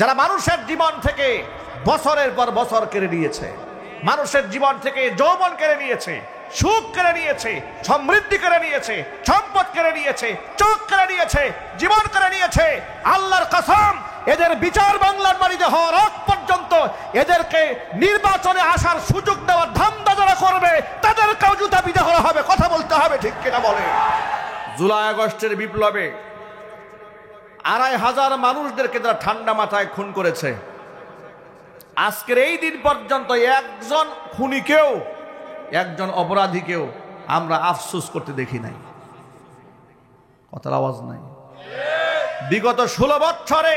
যারা মানুষের জীবন থেকে বছরের পর বছর কেড়ে নিয়েছে, মানুষের জীবন থেকে যৌবন কেড়ে নিয়েছে, সুখ কেড়ে নিয়েছে, সমৃদ্ধি কেড়ে নিয়েছে, সম্পদ কেড়ে নিয়েছে, চোখ কেড়ে নিয়েছে, জীবন কেড়ে নিয়েছে, আল্লাহর কসম এদের বিচার বাংলার বাড়িতে হওয়ার আগ পর্যন্ত এদেরকে নির্বাচনে আসার সুযোগ দেওয়ার ধান্দা যারা করবে তাদেরকেও জুতা পিটা করা হবে। কথা বলতে হবে, ঠিক কিনা বলে? জুলাই আগস্টের বিপ্লবে ২৫০০ মানুষদেরকে যারা ঠান্ডা মাথায় খুন করেছে, আজকের এই দিন পর্যন্ত একজন খুনিকেও, একজন অপরাধীকেও আমরা আফসোস করতে দেখি নাই। কথার আওয়াজ নাই। বিগত ১৬ বছরে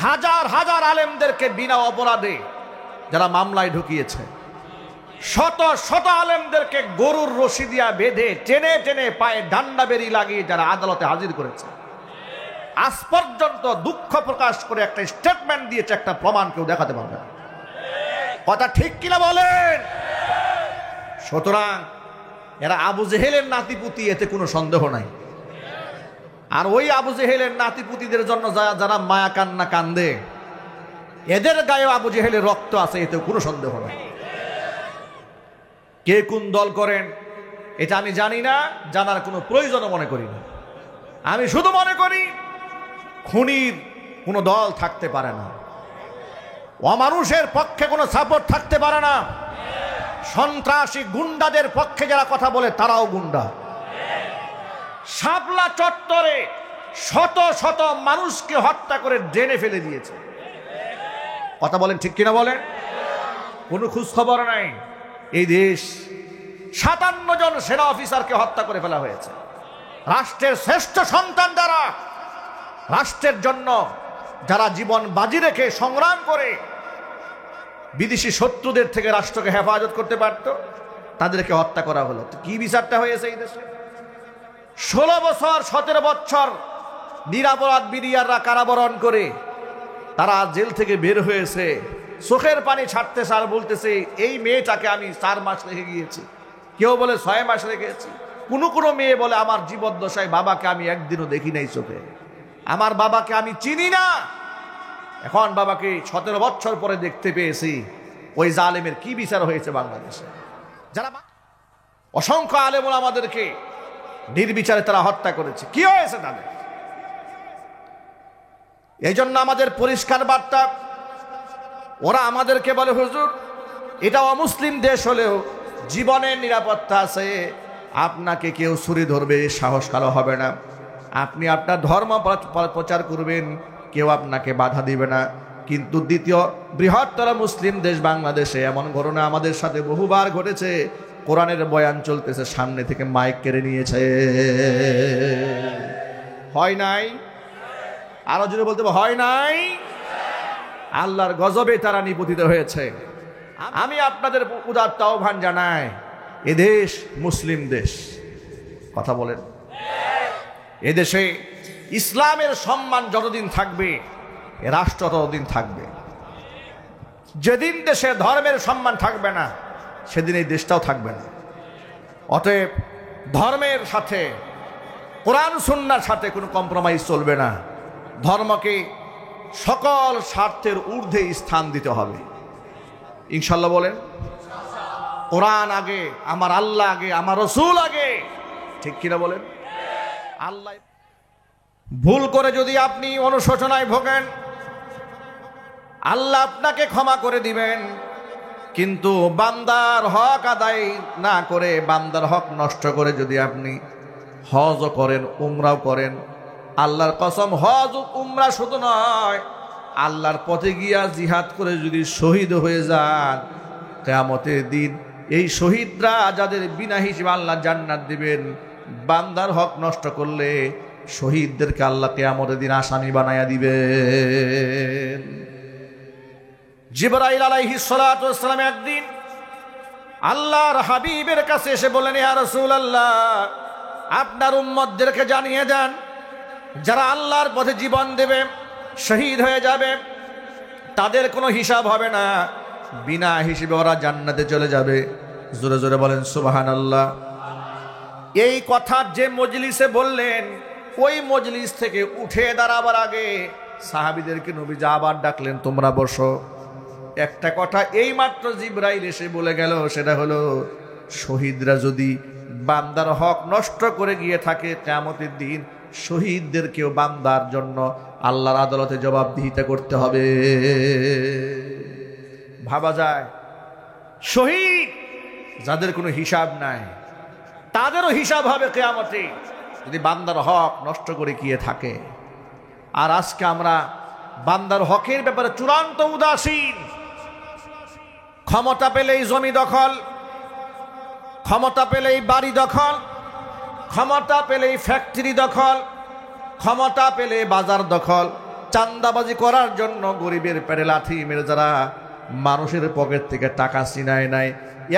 হাজার হাজার আলেমদেরকে বিনা অপরাধে যারা মামলায় ঢুকিয়েছে, শত শত আলেমদেরকে গরুর রশি দিয়া বেঁধে টেনে টেনে পায়ে ডান্ডা বেরি লাগিয়ে যারা আদালতে হাজির করেছে, আজ পর্যন্ত দুঃখ প্রকাশ করে একটা স্টেটমেন্ট দিয়েছে, একটা প্রমাণ কেউ দেখাতে পারবে না। কথা ঠিক কিনা বলেন? সুতরাং এরা আবু জেহেলের নাতিপুতি, এতে কোনো সন্দেহ নাই। আর ওই আবু জেহেলের নাতিপুতিদের জন্য যারা মায়া কান্না কান্দে, এদের গায়ে আবু জেহেলের রক্ত আছে, এতে কোনো সন্দেহ নাই। কে কোন দল করেন এটা আমি জানি না, জানার কোনো প্রয়োজনও মনে করি না। আমি শুধু মনে করি খুনির কোনো দল থাকতে পারে না, অমানুষের পক্ষে কোনো সাপোর্ট থাকতে পারে না। সন্ত্রাসী গুন্ডাদের পক্ষে যারা কথা বলে তারাও গুন্ডা। শাপলা চত্বরে শত শত মানুষকে হত্যা করে ড্রেনে ফেলে দিয়েছে। কথা বলেন, ঠিক কিনা বলেন? কোনো খোঁজ খবর নাই। এই দেশ ৫৭ জন সেনা অফিসারকে হত্যা করে ফেলা হয়েছে। রাষ্ট্রের শ্রেষ্ঠ সন্তান যারা, রাষ্ট্রের জন্য যারা জীবন বাজি রেখে সংগ্রাম করে বিদেশি শত্রুদের থেকে রাষ্ট্রকে হেফাজত করতে পারত, তাদেরকে হত্যা করা হলো। কি বিচারটা হয়েছে এই দেশে? ১৬ বছর ১৭ বছর নিরাপরাধ বিডিআররা কারাবরণ করে তারা জেল থেকে বের হয়েছে, চোখের পানি ছাড়তেছে আর বলতেছে এই মেয়েটাকে আমি ৪ মাস রেখে গিয়েছি, কেউ বলে ৬ মাস রেখেছি। কোনো মেয়ে বলে আমার জীবদ্দশায় বাবাকে আমি একদিনও দেখি নাই চোখে, আমার বাবাকে আমি চিনি না। এখন বাবাকে ১৭ বছর পরে দেখতে পেয়েছি। ওই জালেমের কি বিচার হয়েছে বাংলাদেশে? যারা অসংখ্য আলেম ওলামাদেরকে নির্বিচারে তারা হত্যা করেছে, কি হয়েছে তাদের? এই জন্য আমাদের পরিষ্কার বার্তা, ওরা আমাদেরকে বলে হুজুর এটা অমুসলিম দেশ হলেও জীবনের নিরাপত্তা আছে, আপনাকে কেউ ছুরি ধরবে সাহস কালো হবে না, আপনি আপনার ধর্ম প্রচার করবেন, কেউ আপনাকে বাধা দিবে না। কিন্তু দ্বিতীয় বৃহত্তর মুসলিম দেশ বাংলাদেশে এমন ঘটনা আমাদের সাথে বহুবার ঘটেছে। কোরআনের বয়ান চলতেছে, সামনে থেকে মাইক কেড়ে নিয়েছে। হয় নাই? আরো জোরে বলতে হবে, হয় নাই? আল্লাহর গজবে তারা নিপতিত হয়েছে। আমি আপনাদের উদাত্ত আহ্বান জানাই, এদেশ মুসলিম দেশ। কথা বলেন। এদেশে ইসলামের সম্মান যতদিন থাকবে এ রাষ্ট্র ততদিন থাকবে। যেদিন দেশে ধর্মের সম্মান থাকবে না সেদিন এই দেশটাও থাকবে না। অতএব ধর্মের সাথে, কোরআন সুন্নাহর সাথে কোনো কম্প্রোমাইজ চলবে না। ধর্মকে সকল স্বার্থের ঊর্ধ্বে স্থান দিতে হবে, ইনশাল্লাহ বলেন। কোরআন আগে, আমার আল্লাহ আগে, আমার রসুল আগে, ঠিক কিনা বলেন? আল্লাহ ভুল করে যদি আপনি অনুশোচনায় ভোগেন, আল্লাহ আপনাকে ক্ষমা করে দিবেন। কিন্তু বান্দার হক আদায় না করে, বান্দার হক নষ্ট করে যদি আপনি হজও করেন, উমরাও করেন, আল্লাহর কসম হজ উমরা শুধু নয়, আল্লাহর পথে গিয়া জিহাদ করে যদি শহীদ হয়ে যান, কিয়ামতের দিন এই শহীদরা যাদের বিনা হিসেবে আল্লাহ জান্নাত দিবেন, বান্দার হক নষ্ট করলে শহীদদেরকে আল্লাহ কিয়ামতের দিন আসামি বানায়া দিবেন। জিবরাইল আলাইহিস সালাতু ওয়াস সালাম একদিন আল্লাহর হাবিবের কাছে এসে বলেন, ইয়া রাসূলুল্লাহ, আপনার উম্মতদেরকে জানিয়ে দেন যারা আল্লাহর পথে জীবন দেবে, শহীদ হয়ে যাবে, তাদের কোনো হিসাব হবে না, বিনা হিসেবে ওরা জান্নাতে চলে যাবে। জোরে জোরে বলেন সুবহানাল্লাহ। এই কথা যে মজলিসে বললেন, ওই মজলিস থেকে উঠে দাঁড়াবার আগে সাহাবীদেরকে নবীজি আবার ডাকলেন, তোমরা বসো। একটা কথা এই মাত্র জিবরাইল এসে বলে গেল, সেটা হলো শহীদরা যদি বান্দার হক নষ্ট করে গিয়ে থাকে, কিয়ামতের দিন শহীদদেরকেও বান্দার জন্য আল্লাহর আদালতে জবাবদিহিতা করতে হবে। ভাবা যায়, শহীদ যাদের কোনো হিসাব নাই তাদেরও হিসাব হবে কিয়ামতে, যদি বান্দার হক নষ্ট করে গিয়ে থাকে। আর আজকে আমরা বান্দার হকের ব্যাপারে চূড়ান্ত উদাসীন। ক্ষমতা পেলেই জমি দখল, ক্ষমতা পেলেই বাড়ি দখল, ক্ষমতা পেলেই ফ্যাক্টরি দখল, ক্ষমতা পেলে বাজার দখল, চাঁদাবাজি করার জন্য গরিবের পেটে লাথি মেরে যারা মানুষের পকেট থেকে টাকা ছিনায় নেয়,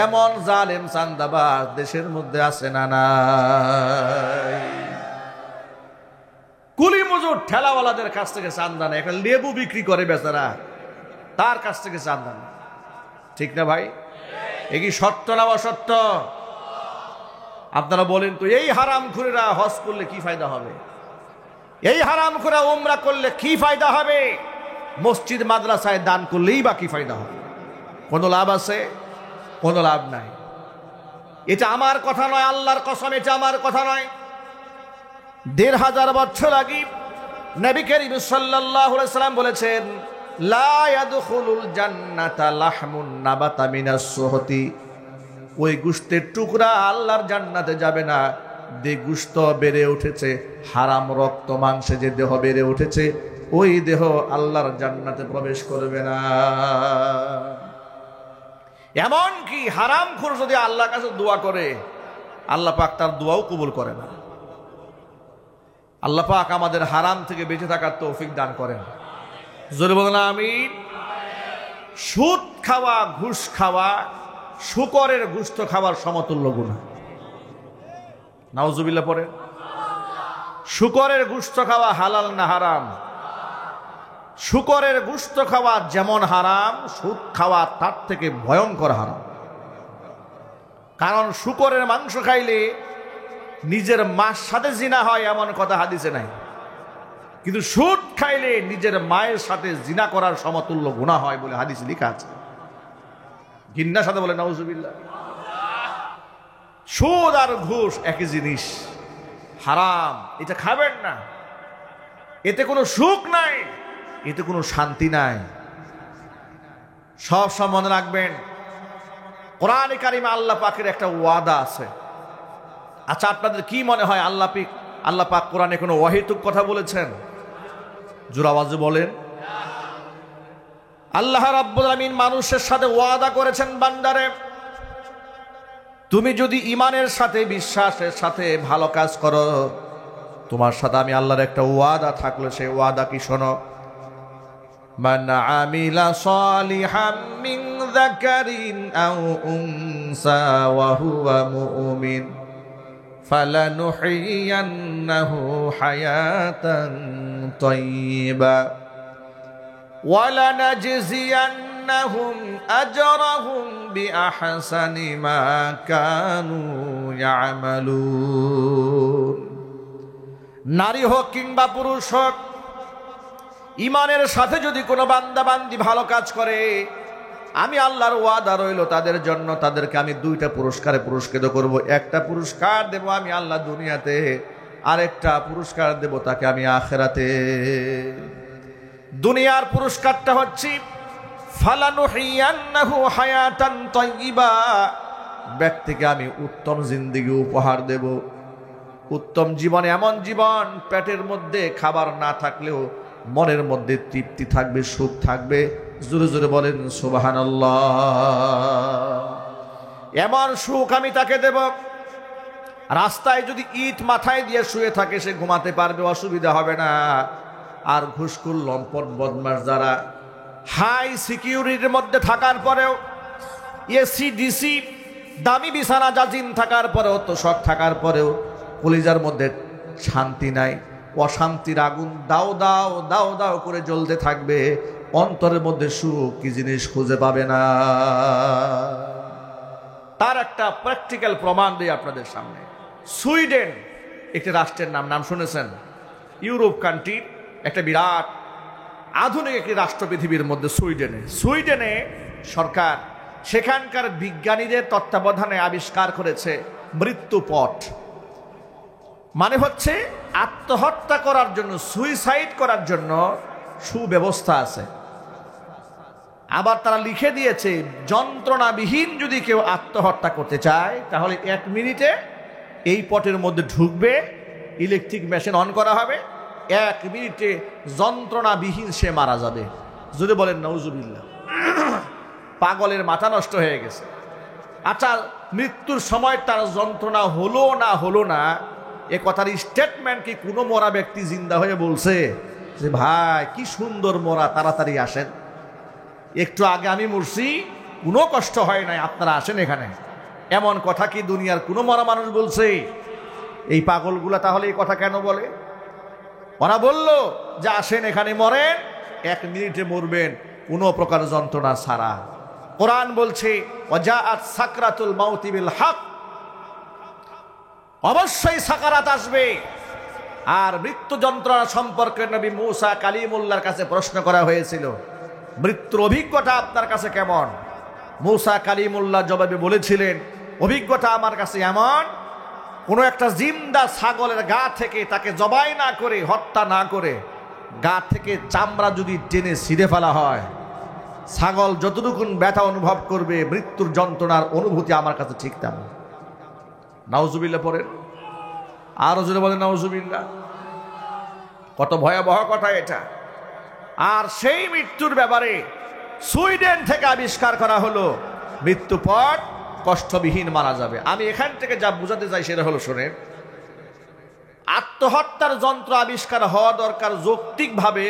এমন জালেম চাঁদাবাজ দেশের মধ্যে আছে না নাই? কুলি মজুর ঠেলাওয়ালাদের কাছ থেকে চাঁদা নেয়, একটা লেবু বিক্রি করে বেচারা, তার কাছ থেকে চাঁদা নেয়। ঠিক না ভাই? এ কি সত্য না অসত্য? আপনারা বলেন তো, এই হারামখোরেরা হজ করলে কি ফায়দা হবে? এই হারামখোরা উমরা করলে কি ফায়দা হবে? মসজিদ মাদ্রাসায় দান করলেই বা কি ফায়দা হবে? কোনো লাভ আছে? কোনো লাভ নাই। এটা আমার কথা নয়, আল্লাহর কসম, এটা আমার কথা নয়। ১৫০০ বছর আগে নবী করিম সাল্লাল্লাহু আলাইহি সাল্লাম বলেছেন, লা ইয়াদখুলুল জান্নাতা লাহমুন নাবাতা মিনাস সুহতি। ওই গোশতের টুকরা আল্লাহর জান্নাতে যাবে না যে গোশত বেড়ে উঠেছে হারাম রক্ত মাংসে, যে দেহ বেড়ে উঠেছে ওই দেহ আল্লাহর জান্নাতে প্রবেশ করবে না। এমন কি হারামখোর যদি আল্লাহর কাছে দোয়া করে, আল্লাহ পাক তার দোয়াও কবুল করে না। আল্লাহ পাক আমাদের হারাম থেকে বেঁচে থাকার তৌফিক দান করেন। জোরে বলেন আমিন। সুদ খাওয়া, ঘুষ খাওয়া, শূকরের গোশত খাওয়ার সমতুল্য গুনাহ। নাউজুবিল্লাহ পড়ে। শূকরের গোশত খাওয়া হালাল না হারাম? শূকরের গোশত খাওয়া যেমন হারাম, সুদ খাওয়া তার থেকে ভয়ঙ্কর হারাম। কারণ শূকরের মাংস খাইলে নিজের মার সাথে জিনা হয় এমন কথা হাদিসে নাই, কিন্তু সুদ খাইলে নিজের মায়ের সাথে জিনা করার সমতুল্য গুনাহ হয় বলে হাদিসে লেখা আছে। ঘিন্নার সাথে বলে নাউজুবিল্লাহ। সুদ আর ঘুষ একই জিনিস, হারাম। এটা খাবেন না, এতে কোনো সুখ নাই, এতে কোনো শান্তি নাই। সব মনে রাখবেন, কোরআনে কারিমে আল্লাহ পাকের একটা ওয়াদা আছে। আচ্ছা, আপনাদের কি মনে হয় আল্লাহ পাক কোরআনে কোনো অহেতুক কথা বলেছেন? জোরে আওয়াজে বলেন। আল্লাহ রাব্বুল আলামিন মানুষের সাথে ওয়াদা করেছেন, বান্দারে তুমি যদি ঈমানের সাথে, বিশ্বাসের সাথে ভালো কাজ করো, তোমার সাথে আমি আল্লাহর একটা ওয়াদা থাকলো। সেই ওয়াদা কি? শোনো, মান আমিলা সালিহাম মিন যাকারিন আও উনসা ওয়া হুয়া মুমিন ফালানুহইয়ান্নাহু হায়াতান তাইয়্যিবা ওয়ালানাজজিয়ান্নাহুম আজরাহুম বিআহসানি মা কানু ইয়ামালুন। নারী হোক কিংবা পুরুষ হোক, ঈমানের সাথে যদি কোনো বান্দা বান্দি ভালো কাজ করে, আমি আল্লাহর ওয়াদা রইল তাদের জন্য, তাদেরকে আমি 2টা পুরস্কারে পুরস্কৃত করব। একটা পুরস্কার দেব আমি আল্লাহ দুনিয়াতে, আরেকটা পুরস্কার দেব তাকে আমি আখিরাতে। দুনিয়ার পুরস্কারটা হচ্ছে ফালানুহিয়ান্নাহু হায়াতান তাইয়্যিবা, ব্যক্তিকে আমি উত্তম জিন্দেগি উপহার দেব। উত্তম জীবন এমন জীবন, পেটের মধ্যে খাবার না থাকলেও মনের মধ্যে তৃপ্তি থাকবে, সুখ থাকবে। জোরে জোরে বলেন সুবহানাল্লাহ। এমন সুখ আমি তাকে দেব, রাস্তায় যদি ইট মাথায় দিয়ে শুয়ে থাকে সে ঘুমাতে পারবে, অসুবিধা হবে না। আর ঘুষখোর, লম্পট, বদমাশ যারা হাই সিকিউরিটির মধ্যে থাকার পরেও, এসি ডিসি দামি বিছানা জাজিম থাকার পরেও, তোষক থাকার পরেও কলিজার মধ্যে শান্তি নাই, অশান্তির আগুন দাও দাও দাও দাও করে জ্বলতে থাকবে, অন্তরের মধ্যে সুখ কি জিনিস খুঁজে পাবে না। তার একটা প্র্যাকটিক্যাল প্রমাণ দিই আপনাদের সামনে। সুইডেন একটি রাষ্ট্রের নাম শুনেছেন? ইউরোপ কান্ট্রি, একটা বিরাট আধুনিক একটি রাষ্ট্র পৃথিবীর মধ্যে সুইডেনে সরকার সেখানকার বিজ্ঞানীদের তত্ত্বাবধানে আবিষ্কার করেছে মৃত্যুপথ। মানে হচ্ছে আত্মহত্যা করার জন্য, সুইসাইড করার জন্য সুব্যবস্থা আছে। আবার তারা লিখে দিয়েছে যন্ত্রণাবিহীন যদি কেউ আত্মহত্যা করতে চায় তাহলে 1 মিনিটে এই পটের মধ্যে ঢুকবে, ইলেকট্রিক মেশিন অন করা হবে, 1 মিনিটে যন্ত্রণাবিহীন সে মারা যাবে। যদি বলেন নাউজুবিল্লাহ। পাগলের মাথা নষ্ট হয়ে গেছে। আচ্ছা, মৃত্যুর সময় তার যন্ত্রণা হলো না এ কথার স্টেটমেন্ট কি কোনো মরা ব্যক্তি জিন্দা হয়ে বলছে যে ভাই কি সুন্দর মরা, তাড়াতাড়ি আসেন, একটু আগে আমি মরছি, কোনো কষ্ট হয় নাই, আপনারা আসেন এখানে? এমন কথা কি দুনিয়ার কোনো মরা মানুষ বলছে? এই পাগলগুলা তাহলে এই কথা কেন বলে? ওরা বলল যে আসেন এখানে মরেন, 1 মিনিটে মরবেন, কোনো প্রকার যন্ত্রণা ছাড়া। কোরআন বলছে ওয়াজাআত সাকরাতুল মাউতি বিল হক, অবশ্যই সাকারাত আসবে। আর মৃত্যু যন্ত্রণা সম্পর্কে নবী মুসা কালিমুল্লাহর কাছে প্রশ্ন করা হয়েছিল, মৃত্যুর অভিজ্ঞতা আপনার কাছে কেমন? মুসা কালিমুল্লাহ জবাবে বলেছিলেন, অভিজ্ঞতা আমার কাছে এমন, কোনো একটা জিন্দা ছাগলের গা থেকে তাকে জবাই না করে, হত্যা না করে, গা থেকে চামড়া যদি টেনে ছিঁড়ে ফেলা হয়, ছাগল যতটুকুন ব্যথা অনুভব করবে, মৃত্যুর যন্ত্রণার অনুভূতি আমার কাছে ঠিক তেমন। নাউজুবিল্লাহ পড়েন, আরো জোরে বলেন নাউজুবিল্লাহ। কত ভয়াবহ কথা এটা। আর সেই মৃত্যুর ব্যাপারে সুইডেন থেকে আবিষ্কার করা হলো মৃত্যু পর কষ্টবিহীন মারা যাবে। আমি এখান থেকে যা বোঝাতে চাই সেটা হলো, শোনেন, আত্মহত্যার যন্ত্র আবিষ্কার হওয়া দরকার যৌক্তিকভাবে।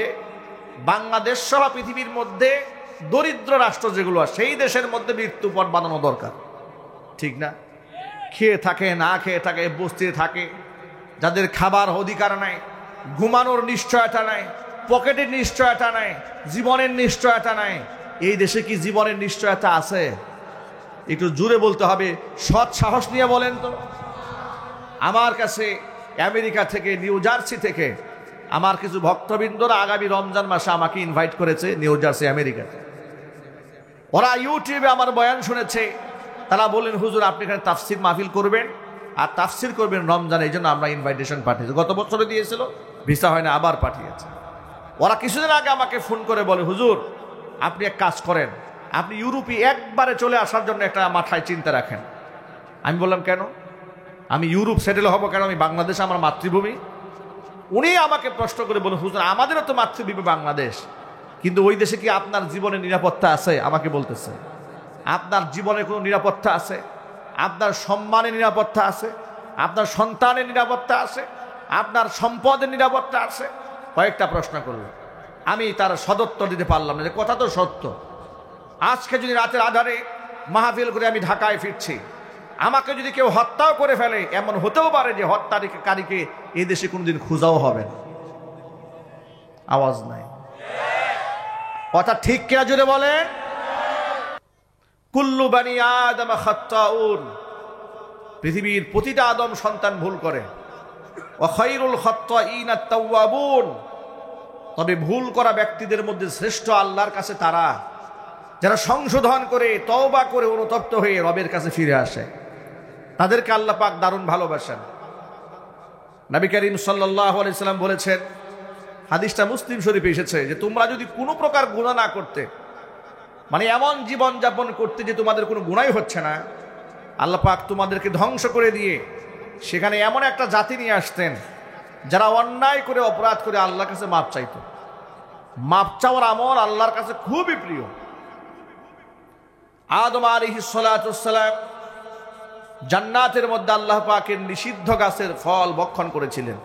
বাংলাদেশ সহ পৃথিবীর মধ্যে দরিদ্র রাষ্ট্র যেগুলো আছে সেই দেশের মধ্যে মৃত্যুপথ বানানো দরকার, ঠিক না? খেয়ে থাকে, না খেয়ে থাকে, বস্তিতে থাকে, যাদের খাবার অধিকার নাই, ঘুমানোর নিশ্চয়তা নাই, পকেটের নিশ্চয়তা নাই, জীবনের নিশ্চয়তা নাই। এই দেশে কি জীবনের নিশ্চয়তা আছে? একটু জোরে বলতে হবে, সৎ সাহস নিয়ে বলেন তো। আমার কাছে আমেরিকা থেকে, নিউ জার্সি থেকে আমার কিছু ভক্তবৃন্দরা আগামী রমজান মাসে আমাকে ইনভাইট করেছে নিউ জার্সি আমেরিকাতে। ওরা ইউটিউবে আমার বয়ান শুনেছে, তারা বললেন হুজুর আপনি এখানে তাফসির মাহফিল করবেন আর তাফসির করবেন রমজানে, এই জন্য আমরা ইনভাইটেশন পাঠিয়েছি। গত বছরে দিয়েছিল, ভিসা হয় না, আবার পাঠিয়েছে। ওরা কিছুদিন আগে আমাকে ফোন করে বলে হুজুর আপনি এক কাজ করেন, আপনি ইউরোপে একবারে চলে আসার জন্য একটা মাথায় চিন্তা রাখেন। আমি বললাম কেন? আমি ইউরোপ সেটেল হব কেন? আমি বাংলাদেশ আমার মাতৃভূমি। উনি আমাকে প্রশ্ন করে বলে হুজুর আমাদেরও তো মাতৃভূমি বাংলাদেশ, কিন্তু ওই দেশে কি আপনার জীবনের নিরাপত্তা আছে? আমাকে বলতেছে আপনার জীবনে কোনো নিরাপত্তা আছে? আপনার সম্মানের নিরাপত্তা আছে? আপনার সন্তানের নিরাপত্তা আছে? আপনার সম্পদের নিরাপত্তা আছে? কয়েকটা প্রশ্ন করল। আমি তার সদুত্তর দিতে পারলাম না, যে কথা তো সত্য। আজকে যদি রাতের আধারে মাহফিল করে আমি ঢাকায় ফিরছি, আমাকে যদি কেউ হত্যাও করে ফেলে, এমন হতেও পারে যে হত্যাকারীকে এই দেশে কোনোদিন খোঁজাও হবে না। আওয়াজ নাই, কথা ঠিক কিনা জুড়ে বলে। কুল্লু বানি আদম খাত্তাউন, পৃথিবীর প্রতিটা আদম সন্তান ভুল করে। ওয়া খায়রুল খাত্তাইনা আত-তাওয়াবুন, তবে ভুল করা ব্যক্তিদের মধ্যে শ্রেষ্ঠ আল্লাহর কাছে তারা যারা সংশোধন করে, তওবা করে, অনুতপ্ত হয়ে রবের কাছে ফিরে আসে। তাদেরকে আল্লাহ পাক দারুণ ভালোবাসেন। নবী করিম সাল্লাল্লাহু আলাইহি সাল্লাম বলেছেন, হাদিসটা মুসলিম শরীফে এসেছে, যে তোমরা যদি কোনো প্রকার গুনাহ না করতে, মানে এমন জীবন যাপন করতে যে তোমাদের কোনো গুনাহই হচ্ছে না, আল্লাহ পাক তোমাদেরকে ধ্বংস করে দিয়ে সেখানে এমন একটা জাতি নিয়ে আসতেন যারা অন্যায় করে, অপরাধ করে আল্লাহর কাছে মাপ চাইত। মাপ চাওয়ার আমল আল্লাহর কাছে খুবই প্রিয়। আদম আলাইহিস সালাতু ওয়াস সালাম জান্নাতের মধ্যে আল্লাহ পাকের নিষিদ্ধ গাছের ফল ভক্ষণ করেছিলেন।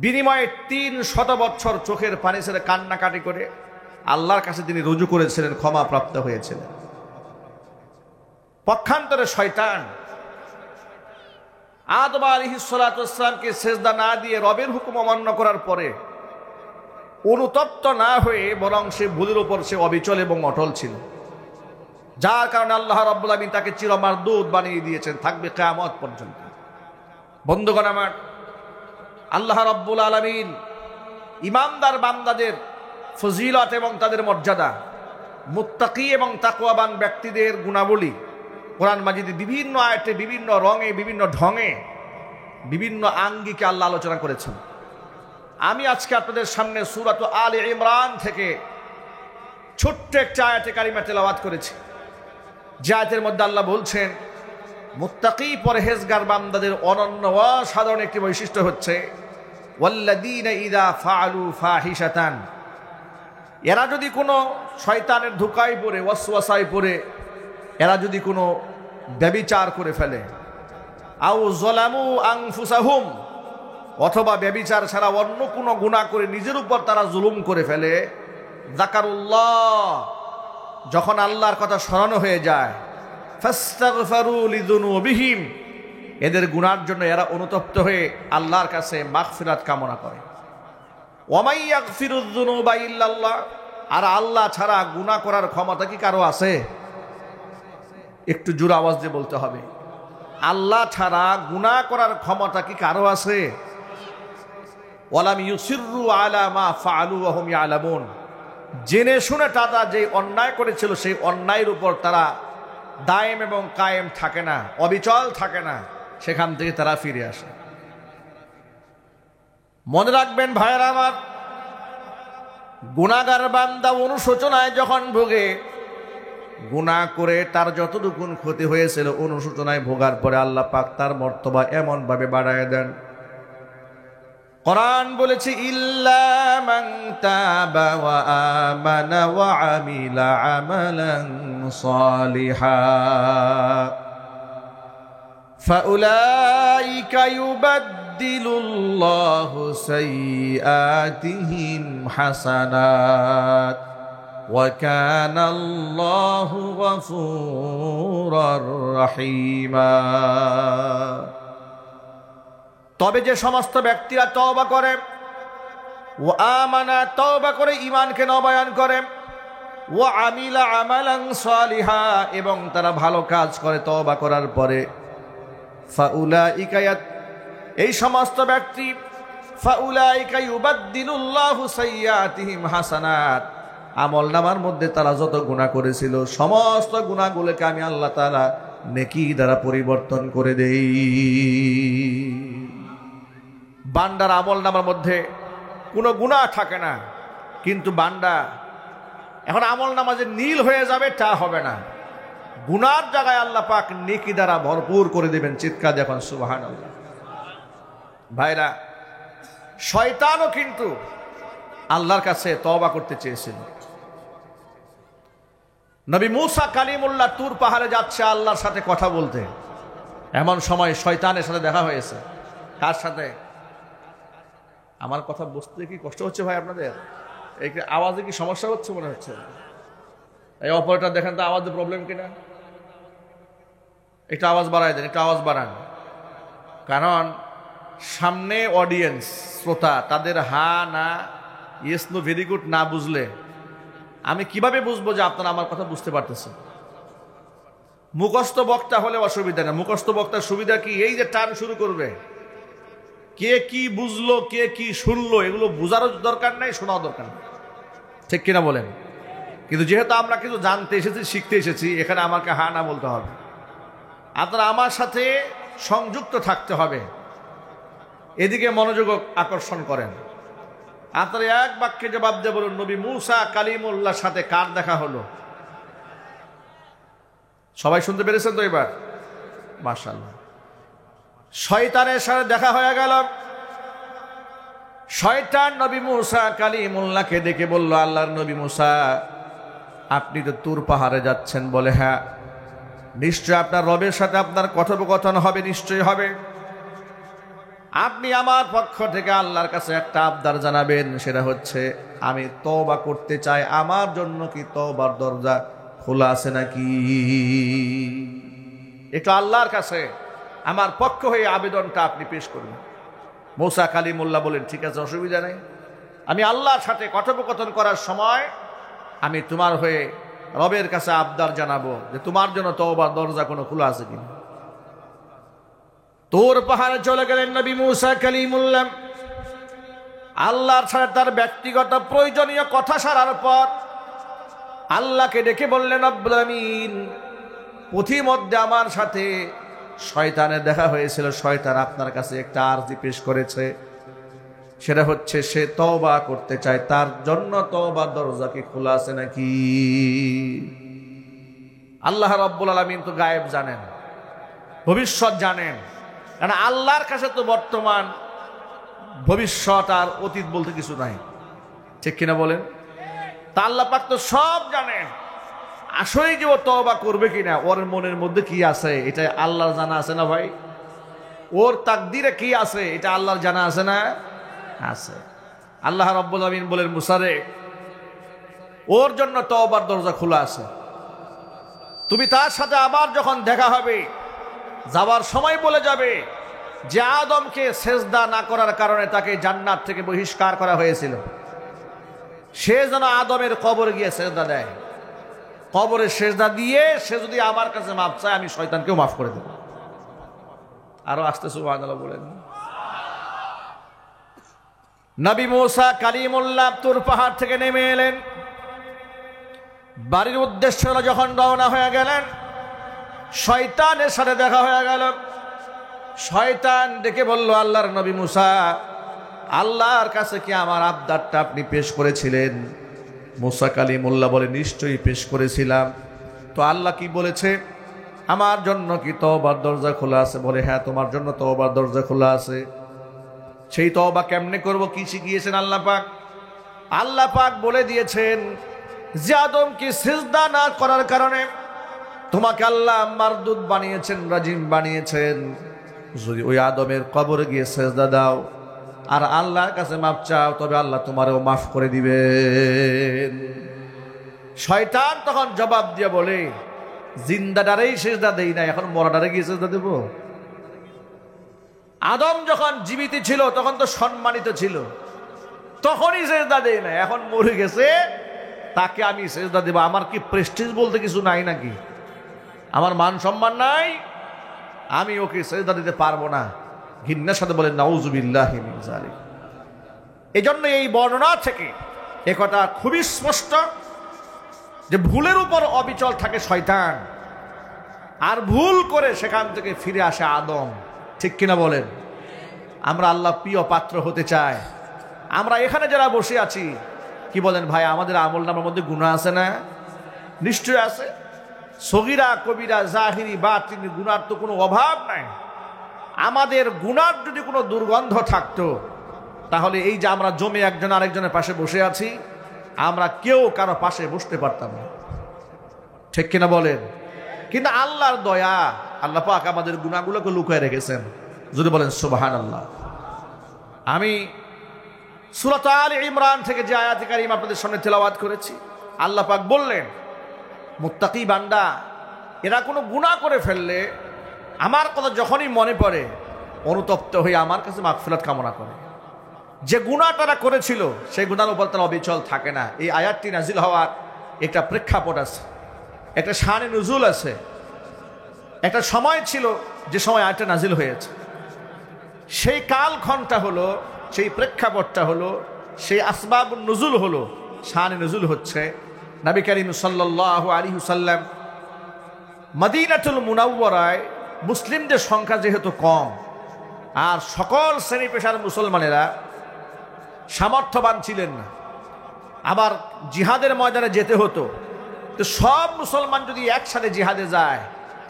বিনিময়ে 300 বছর চোখের পানি ছেড়ে কান্নাকাটি করে আল্লাহর কাছে তিনি রুজু করেছিলেন, ক্ষমা প্রাপ্ত হয়েছিলেন। পক্ষান্তরে শয়তান আদম আলাইহিস সালাতু ওয়াস সালামকে সিজদা না দিয়ে রবের হুকুম অমান্য করার পরে অনুতপ্ত না হয়ে বরং সে ভুলের উপর সে অবিচল এবং অটল ছিল, যার কারণে আল্লাহ রাব্বুল আলামিন তাকে চিরমারদুদ বানিয়ে দিয়েছেন, থাকবে কিয়ামত পর্যন্ত। বন্ধুগণ আমার, আল্লাহ রাব্বুল আলামিন ইমানদার বান্দাদের ফজিলত এবং তাদের মর্যাদা, মুত্তাকি এবং তাকওয়াবান ব্যক্তিদের গুণাবলী কোরআন মাজিদে বিভিন্ন আয়াতে, বিভিন্ন রঙে, বিভিন্ন ঢঙে, বিভিন্ন আঙ্গিকে আল্লাহ আলোচনা করেছেন। আমি আজকে আপনাদের সামনে সূরাত আলে ইমরান থেকে ছোট্ট একটা আয়াতে কারিমা তেলাওয়াত করেছি, যে আয়াতের মধ্যে আল্লাহ বলছেন মুত্তাকি পরহেজগার বান্দাদের অনন্য অসাধারণ একটি বৈশিষ্ট্য হচ্ছে ওয়াল্লাযীনা ইযা ফাআলু ফাহিশাতান, এরা যদি কোনো শয়তানের ধোঁকায় পড়ে, ওয়াসওয়াসায় পড়ে এরা যদি কোনো ব্যভিচার করে ফেলে, আও যালামু আনফুসাহুম, অথবা ব্যভিচার ছাড়া অন্য কোনো গুনাহ করে নিজের উপর তারা জুলুম করে ফেলে, যাকারুল্লাহ, যখন আল্লাহর কথা স্মরণ হয়ে যায়, ফাস্তাগফারু লিযুনুবিহিম, এদের গুনার জন্য এরা অনুতপ্ত হয়ে আল্লাহর কাছে মাগফিরাত কামনা করে। ওয়া মান ইয়াগফিরুয যুনুবা ইল্লাল্লাহ, আর আল্লাহ ছাড়া গুনাহ করার ক্ষমতা কি কারো আছে? একটু জোরে আওয়াজ দিয়ে বলতে হবে, আল্লাহ ছাড়া গুনাহ করার ক্ষমতা কি কারো আছে? ওয়ালাম ইউসিররু আলা মা ফাআলু ওয়া হুম ইয়ালামুন, জেনে শুনে তারা যে অন্যায় করেছিল সেই অন্যায়ের উপর তারা দায়েম এবং কায়েম থাকে না, অবিচল থাকে না, সেখান থেকে তারা ফিরে আসে। মনে রাখবেন ভাইয়েরা আমার, গুনাহগার বান্দা অনুশোচনায় যখন ভোগে, গুনাহ করে তার যতটুকুন ক্ষতি হয়েছিল অনুশোচনায় ভোগার পরে আল্লাহ পাক তার মর্তবা এমন ভাবে বাড়ায় দেন। কোরআন বলেছে ইল্লা মান তাবা ওয়া আমানা ওয়া আমিলা আমালান সালিহা ফাউলাইকা ইউবাদদিলুল্লাহু সাইয়্যাতিহিম হাসানাত ওয়া কানাল্লাহু গফুরার রহিমা। তবে যে সমস্ত ব্যক্তিরা তওবা করে, ও আমানা, তওবা করে ঈমানকে নবায়ন করে, ও আমিলা আমালান সালিহা, এবং তারা ভালো কাজ করে তওবা করার পরে, ফাউলাইকা, এই সমস্ত ব্যক্তি, ফাউলাইকা ইউবাদদিলুল্লাহু সাইয়্যাতিহিম হাসানাত, আমলনামার মধ্যে তারা যত গুনাহ করেছিল সমস্ত গুনাহগুলোকে আমি আল্লাহ তাআলা নেকি দ্বারা পরিবর্তন করে দেই। বান্দার আমলনামার মধ্যে কোনো গুনাহ থাকে না, কিন্তু বান্দা এখন আমলনামা যে নীল হয়ে যাবে তা হবে না, গুনার জায়গায় আল্লাহ পাক নেকি দ্বারা ভরপুর করে দেবেন। চিৎকার দেখুন সুবহানাল্লাহ। ভাইরা, শয়তানও কিন্তু আল্লাহর কাছে তওবা করতে চেয়েছিল। নবী মূসা কালিমুল্লাহ তুর পাহাড়ে যাচ্ছে আল্লাহর সাথে কথা বলতে, এমন সময় শয়তানের সাথে দেখা হয়েছে। কার সাথে? আমার কথা বুঝতে কি কষ্ট হচ্ছে ভাই আপনাদের? এই আওয়াজে কি সমস্যা হচ্ছে মনে হচ্ছে? এই অপারেটর দেখেন তো আওয়াজে প্রবলেম কিনা, একটু আওয়াজ বাড়ায় দেন, একটু আওয়াজ বাড়ান, কারণ সামনে অডিয়েন্স, শ্রোতা, তাদের হা না, ইয়েস নো ভেরি গুড না বুঝলে আমি কিভাবে বুঝবো যে আপনারা আমার কথা বুঝতে পারতেছেন? মুখস্থ বক্তা হলে অসুবিধা না, মুখস্থ বক্তার সুবিধা কি? এই যে টান শুরু করবে, কে কি বুঝলো, কে কি শুনলো, এগুলো বোঝারও দরকার নাই, শোনাও দরকার নেই, ঠিক কিনা বলেন? কিন্তু যেহেতু আমরা কিছু জানতে এসেছি, শিখতে এসেছি, এখানে আমাকে হা না বলতে হবে, আপনারা আমার সাথে সংযুক্ত থাকতে হবে, এদিকে মনোযোগ আকর্ষণ করেন। আপনারা এক বাক্যে জবাব দিয়ে বলুন, নবী মূসা কালিমুল্লাহর সাথে কার দেখা হলো? সবাই শুনতে পেরেছেন তো এবার? মাশাআল্লাহ। শয়তানের সাথে দেখা হয়ে গেল। শয়তান নবী মূসা কালিমুল্লাহকে ডেকে বলল, আল্লাহর নবী মূসা, আপনি তো তুর পাহাড়ে যাচ্ছেন। বলে, হ্যাঁ, নিশ্চয় আপনার রবের সাথে আপনার কথোপকথন হবে, নিশ্চয়ই হবে। আপনি আমার পক্ষ থেকে আল্লাহর কাছে একটা আবদার জানাবেন, সেটা হচ্ছে আমি তওবা করতে চাই, আমার জন্য কি তওবার দরজা খোলা আছে নাকি? একটু আল্লাহর কাছে আমার পক্ষ হয়ে আবেদনটা আপনি পেশ করুন। মূসা কালিমুল্লাহ বলেন, ঠিক আছে, অসুবিধা নেই, আমি আল্লাহর সাথে কথোপকথন করার সময় আমি তোমার হয়ে রবের কাছে আবদার জানাবো যে তোমার জন্য তওবার দরজা কোনো খোলা আছে কিনা। তোর পাহাড়ে চলে গেলেন নবী মূসা কালিমুল্লাহ। আল্লাহর সাথে তার ব্যক্তিগত প্রয়োজনীয় কথা সারার পর আল্লাহকে ডেকে বললেন, রব্বুল আমিন, পথিমধ্যে আমার সাথে শয়তানের দেখা হয়েছিল। শয়তান আপনার কাছে একটা আরজি পেশ করেছে, সেটা হচ্ছে সে তওবা করতে চায়। তার জন্য তওবার দরজা কি খোলা আছে নাকি? আল্লাহ রাব্বুল আলামিন তো গায়েব জানেন, ভবিষ্যৎ জানেন। কারণ আল্লাহর কাছে তো বর্তমান, ভবিষ্যৎ আর অতীত বলতে কিছু নাই, ঠিক কিনা বলেন? তা আল্লাহ পাক তো সব জানেন। আসলে যে ও তওবা করবে কিনা, ওর মনের মধ্যে কি আছে এটা আল্লাহর জানা আছে না ভাই? ওর তাকদিরে কি আছে এটা আল্লাহর জানা আছে না? আছে। আল্লাহ রাব্বুল আমিন বলেন, মুসারে, ওর জন্য তওবার দরজা খোলা আছে। তুমি তার সাথে আবার যখন দেখা হবে, যাবার সময় বলে যাবে যে আদমকে সেজদা না করার কারণে তাকে জান্নাত থেকে বহিষ্কার করা হয়েছিল, সে যেন আদমের কবরে গিয়ে সেজদা দেয়। কবরে সেজদা দিয়ে সে যদি আমার কাছে মাফ চায়, আমি শয়তানকেও মাফ করে দেব। আরো আসতে সুবহানাল্লাহ বলেন। নবী মুসা কালিমুল্লাহ তুর পাহাড় থেকে নেমে এলেন, বাড়ির উদ্দেশ্যে যখন রওনা হয়ে গেলেন, শয়তানের সাথে দেখা হয়ে গেল। শয়তান ডেকে বলল, আল্লাহর নবী মুসা, আল্লাহর কাছে কি আমার আবদারটা আপনি পেশ করেছিলেন? মুসা কালিমুল্লাহ বলে, নিশ্চয়ই পেশ করেছিলাম। তো আল্লাহ কি বলেছে? আমার জন্য কি তওবার দরজা খোলা আছে? বলে, হ্যাঁ, তোমার জন্য তওবার দরজা খোলা আছে। সেই তওবা কেমনে করব, কি শিখিয়েছেন আল্লাহ পাক? আল্লাহ পাক বলে দিয়েছেন যে আদমকে সিজদা না করার কারণে তোমাকে আল্লাহ মারদুদ বানিয়েছেন, রাজিম বানিয়েছেন। যদি ওই আদমের কবরে গিয়ে সিজদা দাও আর আল্লাহর কাছে মাফ চাও, তবে আল্লাহ তোমারও মাফ করে দিবেন। শয়তান তখন জবাব দিয়ে বলে, জিন্দাটারেই সিজদা দেই না, এখন মরাটারে গিয়ে সিজদা দেব? আদম যখন জীবিত ছিল তখন তো সম্মানিত ছিল, তখনই সিজদা দেই না। এখন মরে গেছে, তাকে আমি সিজদা দেব? আমার কি প্রেস্টিজ বলতে কিছু নাই নাকি? আমার মান সম্মান নাই? আমি ওকে সিজদা দিতে পারবো না। ঘৃণার সাথে বলেন, নাউযুবিল্লাহি মিন যালিক। এজন্য এই বর্ণনা থেকে একথা খুবই স্পষ্ট যে ভুলের উপর অবিচল থাকে শয়তান, আর ভুল করে সেখান থেকে ফিরে আসে আদম, ঠিক কিনা বলেন? আমরা আল্লাহ প্রিয় পাত্র হতে চাই। আমরা এখানে যারা বসে আছি, কি বলেন ভাই, আমাদের আমল নামার মধ্যে গুনাহ আছে না? নিশ্চয় আছে। সগীরা কবিরা জাহিরি বাতিনি গুনার তো কোনো অভাব নাই। আমাদের গুনার যদি কোনো দুর্গন্ধ থাকতো, তাহলে এই যে আমরা জমে একজন আরেকজনের পাশে বসে আছি, আমরা কেউ কারো পাশে বসতে পারতাম না, ঠিক কিনা বলেন? কিন্তু আল্লাহর দয়া, আল্লাহ পাক আমাদের গুনাহগুলোকে লুকিয়ে রেখেছেন। যদি বলেন সুবহানাল্লাহ। আমি সূরা আলে ইমরান থেকে যে আয়াতে কারিমা আপনাদের সামনে তেলাওয়াত করেছি, আল্লাহ পাক বললেন, মুত্তাকি বান্দা এরা কোনো গুনাহ করে ফেললে আমার কথা যখনই মনে পড়ে, অনুতপ্ত হয়ে আমার কাছে মাগফিরাত কামনা করে। যে গুনাহ তারা করেছিল সেই গুনার উপর তারা অবিচল থাকে না। এই আয়াতটি নাজিল হওয়ার একটা প্রেক্ষাপট আছে, একটা শানে নুজুল আছে, একটা সময় ছিল যে সময় আয়াতটা নাজিল হয়েছে। সেই কালক্ষণটা হলো, সেই প্রেক্ষাপটটা হলো, সেই আসবাবুন নুজুল হলো, শানে নুজুল হচ্ছে নবী করিম সাল্লাল্লাহু আলাইহি ওয়াসাল্লাম মদিনাতুল মুনাওয়ারায় মুসলিমদের সংখ্যা যেহেতু কম, আর সকল শ্রেণী পেশার মুসলমানেরা সামর্থ্যবান ছিলেন না, আবার জিহাদের ময়দানে যেতে হতো, তো সব মুসলমান যদি একসাথে জিহাদে যায়,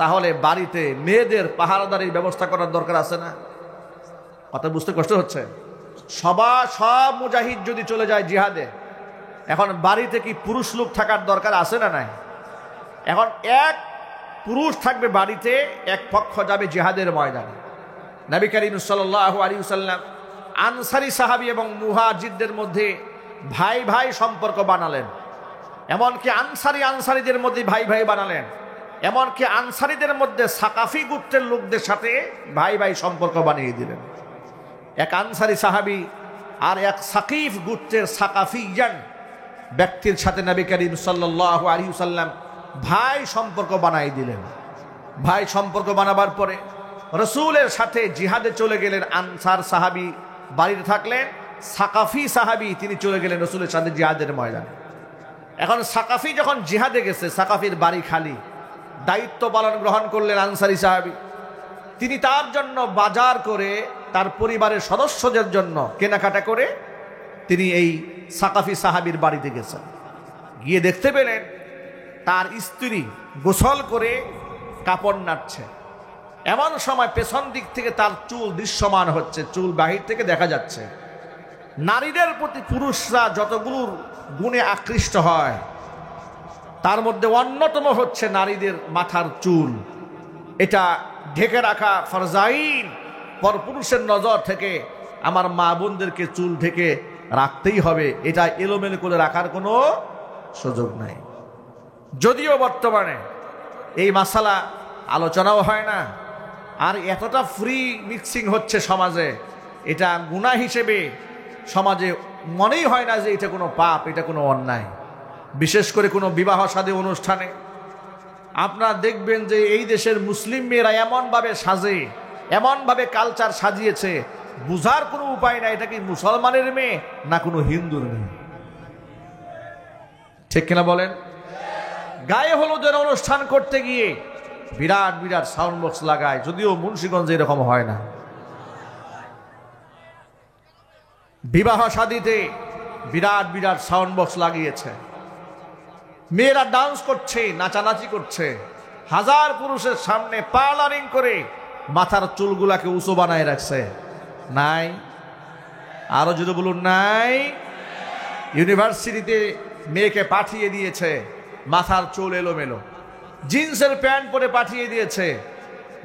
তাহলে বাড়িতে মেয়েদের পাহারাদারির ব্যবস্থা করার দরকার আছে না? কথা বুঝতে কষ্ট হচ্ছে? সব মুজাহিদ যদি চলে যায় জিহাদে, এখন বাড়িতে কি পুরুষ লোক থাকার দরকার আছে না নাই? এখন এক পুরুষ থাকবে বাড়িতে, এক পক্ষ যাবে জিহাদের ময়দানে। নবী করিম সাল্লাল্লাহু আলাইহি ওয়াসাল্লাম আনসারী সাহাবী এবং মুহাজিরদের মধ্যে ভাই ভাই সম্পর্ক বানালেন। এমনকি আনসারীদের মধ্যে ভাই ভাই বানালেন। এমনকি আনসারীদের মধ্যে সাকাফি গোত্রের লোকদের সাথে ভাই ভাই সম্পর্ক বানিয়ে দিলেন। এক আনসারী সাহাবী আর এক সাকিফ গোত্রের সাকাফিয়ান ব্যক্তির সাথে নবী করিম সাল্লাল্লাহু আলাইহি ওয়াসাল্লাম ভাই সম্পর্ক বানাই দিলেন। ভাই সম্পর্ক বানাবার পরে রাসূলের সাথে জিহাদে চলে গেলেন। আনসার সাহাবী বাড়িতে থাকলেন, সাকাফি সাহাবী তিনি চলে গেলেন রাসূলের সাথে জিহাদের ময়দানে। এখন সাকাফি যখন জিহাদে গেছে, সাকাফির বাড়ি খালি, দায়িত্ব পালন গ্রহণ করলেন আনসারী সাহাবী। তিনি তার জন্য বাজার করে তার পরিবারের সদস্যদের জন্য কেনাকাটা করে তিনি এই সাকাফি সাহাবীর বাড়িতে গেছেন। গিয়ে দেখতে পেলেন তার স্ত্রী গোসল করে কাপড় নাড়ছে। এমন সময় পেছন দিক থেকে তার চুল দৃশ্যমান হচ্ছে, চুল বাহির থেকে দেখা যাচ্ছে। নারীদের প্রতি পুরুষরা যতগুলো গুণে আকৃষ্ট হয় তার মধ্যে অন্যতম হচ্ছে নারীদের মাথার চুল। এটা ঢেকে রাখা ফরজাইন, পরপুরুষের নজর থেকে আমার মা বোনদেরকে চুল ঢেকে রাখতেই হবে, এটা এলোমেলো করে রাখার কোনো সুযোগ নাই। যদিও বর্তমানে এই মাসালা আলোচনাও হয় না, আর এতটা ফ্রি মিক্সিং হচ্ছে সমাজে, এটা গুনাহ হিসেবে সমাজে মনেই হয় না যে এটা কোনো পাপ, এটা কোনো অন্যায়। বিশেষ করে কোনো বিবাহ শাদী অনুষ্ঠানে আপনারা দেখবেন যে এই দেশের মুসলিম মেয়েরা এমনভাবে সাজে, এমনভাবে কালচার সাজিয়েছে, বুঝার কোনো উপায় নাই এটা কি মুসলমানের মেয়ে না কোনো হিন্দুর মেয়ে। ঠিক কিনা বলেন? গায়ে হলুদের অনুষ্ঠান করতে গিয়ে বিরাট বিরাট সাউন্ড বক্স লাগায়, যদিও মুন্সিগঞ্জে এরকম হয় না। বিবাহ শাদীতে বিরাট বিরাট সাউন্ড বক্স লাগিয়েছে, মেয়েরা ডান্স করছে, নাচানাচি করছে, হাজার পুরুষের সামনে পার্লারিং করে মাথার চুলগুলাকে উঁচু বানায় রাখছে। নাই? আরো যদি বলুন নাই? ইউনিভার্সিটিতে মেয়েকে পাঠিয়ে দিয়েছে, মাথার চুল এলোমেলো, জিন্সের প্যান্ট পরে পাঠিয়ে দিয়েছে।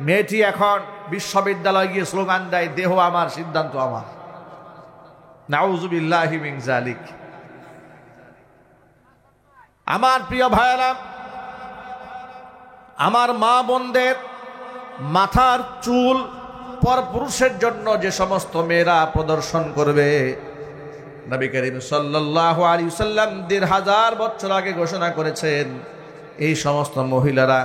মেয়েটি এখন বিশ্ববিদ্যালয়ে গিয়ে স্লোগান দেয়, দেহ আমার, সিদ্ধান্ত আমার। নাউযুবিল্লাহি মিন যালিক। আমার প্রিয় ভাইয়েরা, আমার মা বোনদের মাথার চুল পরপুরুষের জন্য যে সমস্ত মেয়েরা প্রদর্শন করবে, নবী করিম সাল্লাল্লাহু আলাইহি ওয়াসাল্লাম ১৫০০ বছর আগে ঘোষণা করেছেন, এই সমস্ত মহিলারা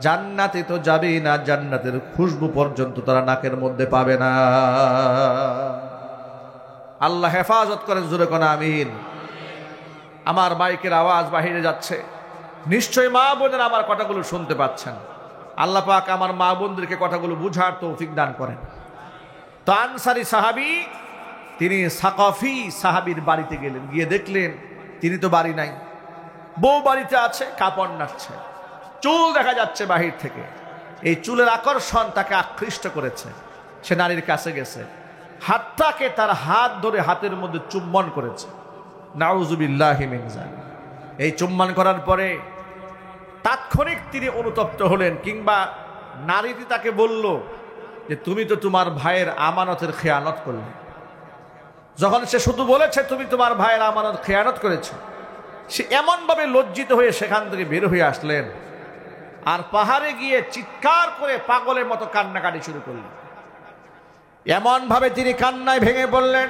জান্নাতে তো যাবেই না, জান্নাতের খুশবু পর্যন্ত তারা নাকের মধ্যে পাবে না। আল্লাহ হেফাজত করেন, জোরে কোন আমিন। আমার মাইকের আওয়াজ বাহিরে যাচ্ছে, নিশ্চয়ই মা বোনেরা আমার কথাগুলো শুনতে পাচ্ছেন। আল্লাহ পাক আমার মা বোনদেরকে কথাগুলো বুঝার তৌফিক দান করেন। তো আনসারী সাহাবী তিনি সাকাফি সাহাবীর বাড়িতে গেলেন, গিয়ে দেখলেন তিনি তো বাড়ি নাই, বউ বাড়িতে আছে, কাপড় নাড়ছে, চুল দেখা যাচ্ছে বাহির থেকে। এই চুলের আকর্ষণ তাকে আকৃষ্ট করেছে, সে নারীর কাছে গেছে, হাতটাকে তার হাত ধরে হাতের মধ্যে চুম্বন করেছে। নাউযুবিল্লাহি মিন যালিক। এই চুম্বন করার পরে তাৎক্ষণিক তিনি অনুতপ্ত হলেন, কিংবা নারীটি তাকে বলল যে তুমি তো তোমার ভাইয়ের আমানতের খেয়ানত করলে। যখন সে শুধু বলেছে তুমি তোমার ভাইয়ের আমানত খেয়ানত করেছো, সে এমনভাবে লজ্জিত হয়ে সেখান থেকে বের হয়ে আসলেন, আর পাহাড়ে গিয়ে চিৎকার করে পাগলের মতো কান্নাকাটি শুরু করলেন। এমনভাবে তিনি কান্নায় ভেঙে পড়লেন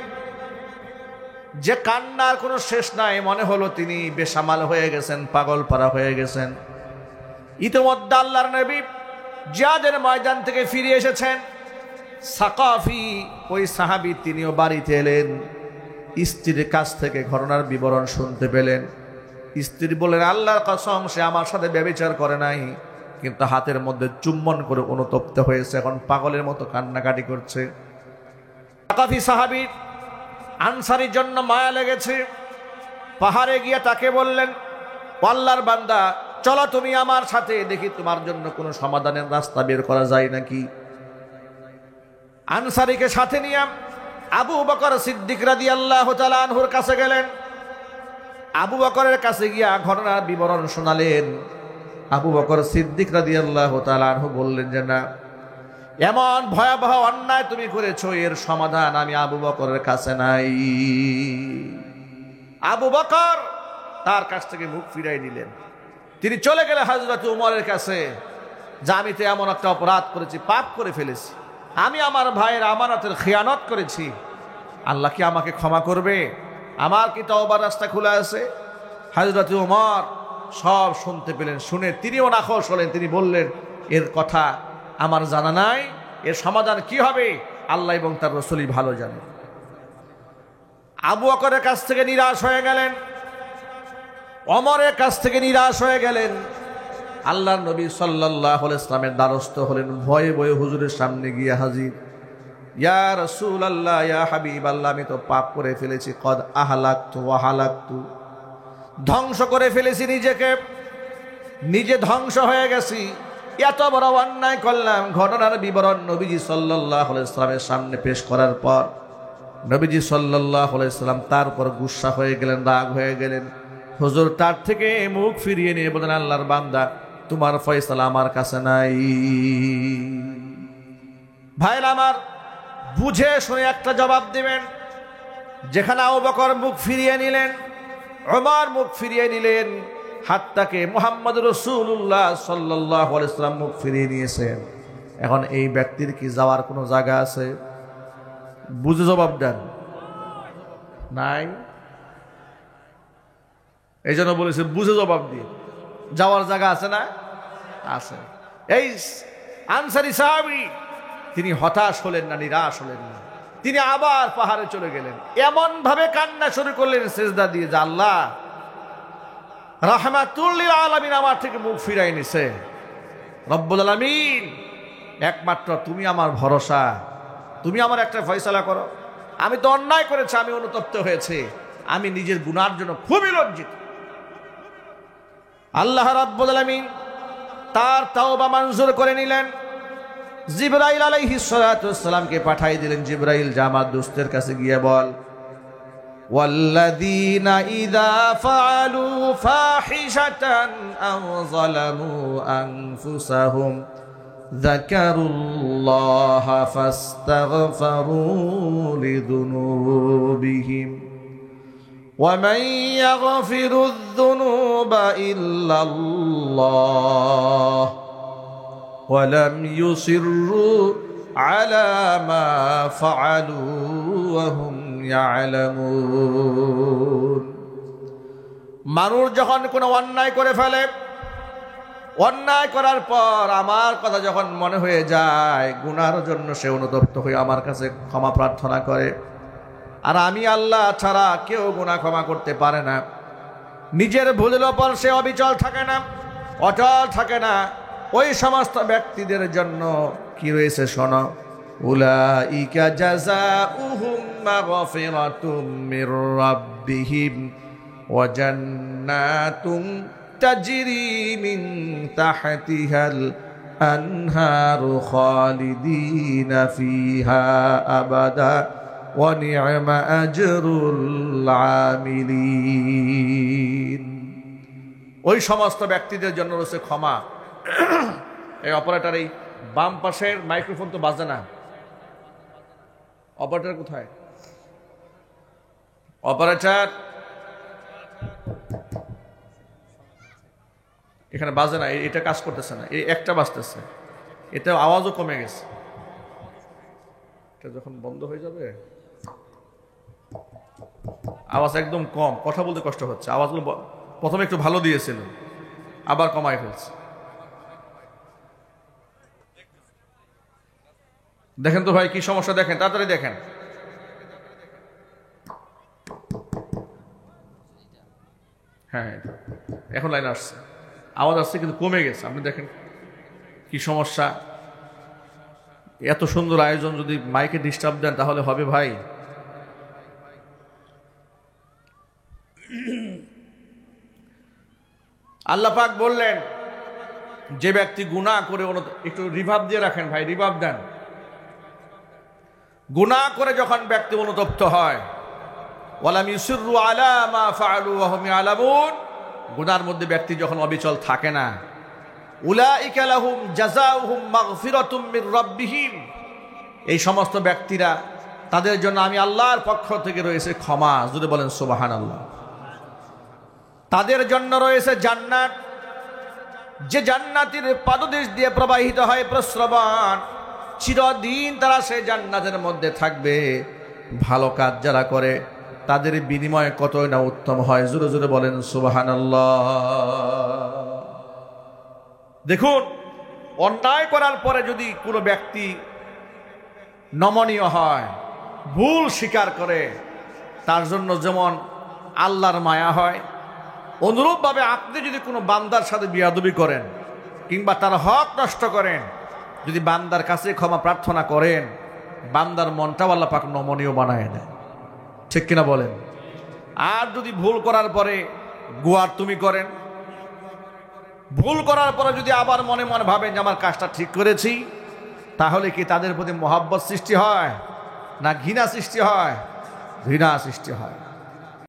যে কান্নার কোনো শেষ নাই। মনে হলো তিনি বেসামাল হয়ে গেছেন, পাগল পারা হয়ে গেছেন। ইতিমধ্যে আল্লাহর নবী জিহাদের ময়দান থেকে ফিরে এসেছেন। সাকাফি ওই সাহাবী তিনিও বাড়িতে এলেন, স্ত্রীর কাছ থেকে ঘটনার বিবরণ শুনতে পেলেন। স্ত্রী বললেন, আল্লাহর কসম, সে আমার সাথে ব্যভিচার করে নাই, কিন্তু হাতের মধ্যে চুম্বন করে অনুতপ্ত হয়েছে, এখন পাগলের মতো কান্নাকাটি করছে। সাকাফি সাহাবীর আনসারীর জন্য মায়া লেগেছে, পাহাড়ে গিয়ে তাকে বললেন, আল্লাহর বান্দা, চলো তুমি আমার সাথে, দেখি তোমার জন্য কোনো সমাধানের রাস্তা বের করা যায় নাকি। আনসারীকে সাথে নিয়ে আবু বকর সিদ্দিক রাদিয়াল্লাহু তাআলা আনহুর কাছে গেলেন। আবু বকরের কাছে গিয়া ঘটনার বিবরণ শোনালেন। আবু বকর সিদ্দিক রাদিয়াল্লাহু তাআলা আনহু বললেন যে না, এমন ভয়াবহ অন্যায় তুমি করেছো, এর সমাধান আমি আবু বকরের কাছে নাই। আবু বকর তার কাছ থেকে মুখ ফিরাই নিলেন। তিনি চলে গেলেন হযরত উমরের কাছে, যে আমি তো এমন একটা অপরাধ করেছি, পাপ করে ফেলেছি, আমি আমার ভাইয়ের আমানতের খেয়ানত করেছি, আল্লাহ কি আমাকে ক্ষমা করবে? আমার কি তওবার রাস্তা খোলা আছে? হযরত উমর সব শুনতে পেলেন, শুনে তিনিও নাখোশ হলেন। তিনি বললেন, এর কথা আমার জানা নাই, এর সমাধান কি হবে আল্লাহ এবং তার রাসূলই ভালো জানেন। আবু বকরের কাছ থেকে নিরাশ হয়ে গেলেন, ওমরের কাছ থেকে নিরাশ হয়ে গেলেন। আল্লাহর নবী সাল্লাল্লাহু আলাইহি ওয়াসাল্লামের দ্বারস্থ হলেন, ভয়ে ভয়ে হুজুরের সামনে গিয়ে হাজির। ইয়া রাসূলুল্লাহ, ইয়া হাবিবাল্লাহ, আমি তো পাপ করে ফেলেছি, কদ আহলাকতু ওয়া হালাকতু, ধ্বংস করে ফেলেছি নিজেকে, নিজে ধ্বংস হয়ে গেছি, এত বড় অন্যায় করলাম। ঘটনার বিবরণ নবীজি সাল্লাল্লাহু আলাইহি ওয়াসাল্লামের সামনে পেশ করার পর নবীজি সাল্লাল্লাহু আলাইহি ওয়াসাল্লাম তার উপর গুসা হয়ে গেলেন, রাগ হয়ে গেলেন। হুজুর তার থেকে মুখ ফিরিয়ে নিয়ে বলেন, আল্লাহর বান্দা, তোমার ফয়সালা আমার কাছে নাই। ভাইরা আমার, বুঝে শুনে একটা জবাব দিবেন। যেখানে আবু বকর মুখ ফিরিয়ে নিলেন, ওমর মুখ ফিরিয়ে নিলেন, হাতটাকে মুহাম্মদ রাসূলুল্লাহ সাল্লাল্লাহু আলাইহি ওয়াসাল্লাম মুখ ফিরিয়ে নিয়েছেন। এখন এই ব্যক্তির কি যাওয়ার কোনো জায়গা আছে? বুঝে জবাব দেন। নাই। এই জন্য বলেছে বুঝে জবাব দিয়ে। যাওয়ার জায়গা আছে না? আছে। এই আনসারী সাহাবী তিনি হতাশ হলেন না, নিরাশ হলেন না, তিনি আবার পাহাড়ে চলে গেলেন। এমন ভাবে কান্না শুরু করলেন সেজদা দিয়ে, যে আল্লাহ রাহমাতুল লিল আলামিন আমার থেকে মুখ ফিরাই নিছে। রব্বুল আলামিন, একমাত্র তুমি আমার ভরসা, তুমি আমার একটা ফয়সালা করো। আমি তো অন্যায় করেছি, আমি অনুতপ্ত হয়েছি, আমি নিজের গুনার জন্য খুবই লজ্জিত। আল্লাহ রাব্বুল আলামিন তার তাওবা মঞ্জুর করে নিলেন। জিবরাইল আলাইহিস সালাতু ওয়াস সালামকে পাঠিয়ে দিলেন। জিবরাইল জামাত দোস্তের কাছে গিয়ে বল, ওয়াল্লাযীনা ইযা ফাআলু ফাহিশাতান আও যালামু আনফুসাহুম যাকারুল্লাহা ফাস্তাগফারু লিযুনুবিহিম ومن يغفر الذنوب إلا الله ولم يصروا على ما فعلوا وهم يعلمون। মানুষ যখন কোনো অন্যায় করে ফেলে, অন্যায় করার পর আমার কথা যখন মনে হয়ে যায়, গুনার জন্য সে অনুতপ্ত হয়ে আমার কাছে ক্ষমা প্রার্থনা করে, আর আমি আল্লাহ ছাড়া কেউ গুনাহ ক্ষমা করতে পারে না। নিজের ভুলের ওপর সে অবিচল থাকে না, অচল থাকে না। ওই সমস্ত ব্যক্তিদের জন্য কি রয়েছে শোনো, উলাইকা জাযাউহুম মাগফিরাতুম মির রাব্বিহিম ওয়া জান্নাতুম তাজরি মিন তাহতিহাল আনহারু খালিদিনা ফিহা আবাদা وَنِعْمَ أَجْرُ الْعَامِلِينَ। ওই সমস্ত ব্যক্তিদের জন্য রয়েছে ক্ষমা। এই অপারেটর, এই বাম পাশের মাইক্রোফোন তো বাজে না, অপারেটর কোথায়? অপারেটর এখানে বাজে না, এটা কাজ করতেছে না, এই একটা বাজতেছে, এটা আওয়াজও কমে গেছে। এটা যখন বন্ধ হয়ে যাবে, আওয়াজ একদম কম, কথা বলতে কষ্ট হচ্ছে। আওয়াজগুলো প্রথমে একটু ভালো দিয়েছিল, আবার কমাই ফেলছে। দেখেন তো ভাই কি সমস্যা, দেখেন, তাড়াতাড়ি দেখেন। হ্যাঁ, এখন লাইন আসছে, আওয়াজ আসছে কিন্তু কমে গেছে। আপনি দেখেন কি সমস্যা। এত সুন্দর আয়োজন যদি মাইকে ডিস্টার্ব দেন তাহলে হবে ভাই? আল্লাহ পাক বললেন, যে ব্যক্তি গুনাহ করে, একটু রিভাব দিয়ে রাখেন ভাই, রিভাব দেন। গুনাহ করে যখন ব্যক্তি অনুতপ্ত হয়, ওয়ালাম ইউসিররু আলা মা ফাআলু ওয়া হুম ইয়ালামুন, গুনার মধ্যে ব্যক্তি যখন অবিচল থাকে না, উলাইকা লাহুম জাযাউহুম মাগফিরাতুম মির রাব্বিহিম, এই সমস্ত ব্যক্তিরা, তাদের জন্য আমি আল্লাহর পক্ষ থেকে রয়েছে ক্ষমা। যদি বলেন সুবহানাল্লাহ। তাদের জন্য রয়েছে জান্নাত, যে জান্নাতের পাদদেশ দিয়ে প্রবাহিত হয় প্রস্রবণ, চিরদিন তারা সেই জান্নাতের মধ্যে থাকবে। ভালো কাজ যারা করে তাদের বিনিময়ে কতই না উত্তম হয়। জোরে জোরে বলেন সুবহানাল্লাহ। দেখুন, অন্যায় করার পরে যদি কোনো ব্যক্তি নমনীয় হয়, ভুল স্বীকার করে, তার জন্য যেমন আল্লাহর মায়া হয়, অনুরূপভাবে আপনি যদি কোনো বান্দার সাথে বিয়াদবি করেন কিংবা তার হক নষ্ট করেন, যদি বান্দার কাছে ক্ষমা প্রার্থনা করেন, বান্দার মনটাও আল্লাহ পাক নমনীয় বানায় দেয়। ঠিক কিনা বলেন? আর যদি ভুল করার পরে গুয়ার তুমি করেন, ভুল করার পরে যদি আবার মনে মনে ভাবেন যে আমার কাজটা ঠিক করেছি, তাহলে কি তাদের প্রতি মহব্বত সৃষ্টি হয় না ঘৃণা সৃষ্টি হয়? ঘৃণা সৃষ্টি হয়।